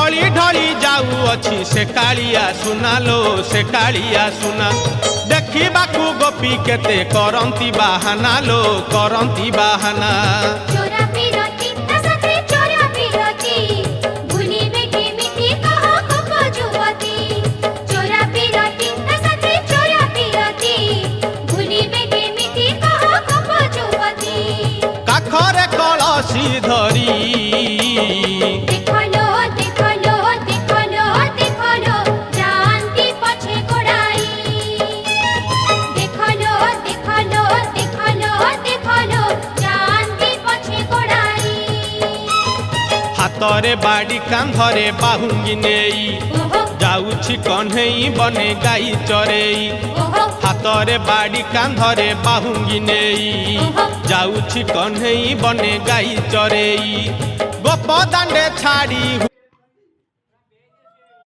ढली ढली जाऊँगी से कालिया सुना लो से कालिया सुना देखिबाकू गोपी केते करंती बाहाना लो करंती बाहाना चोरा पिरती साथे चोरा पिरती भूलिबे केमिति कह कप जुवती चोरा पिरती साथे चोरा पिरती भूलिबे केमिति कह कप जुवती काखरे कलसी धरी देखलो देखलो देखलो देखलो जानती पछे गोड़ाई देखलो देखलो देखलो देखलो जानती पछे गोड़ाई हातरे बाड़ी कांधरे बाहुंगी नेई ओहो जाऊछि कन्हई बने गाई चरेई ओहो हातरे बाड़ी कांधरे बाहुंगी नेई जाऊछि कन्हई बने गाई चरेई गोप दांडे छाड़ी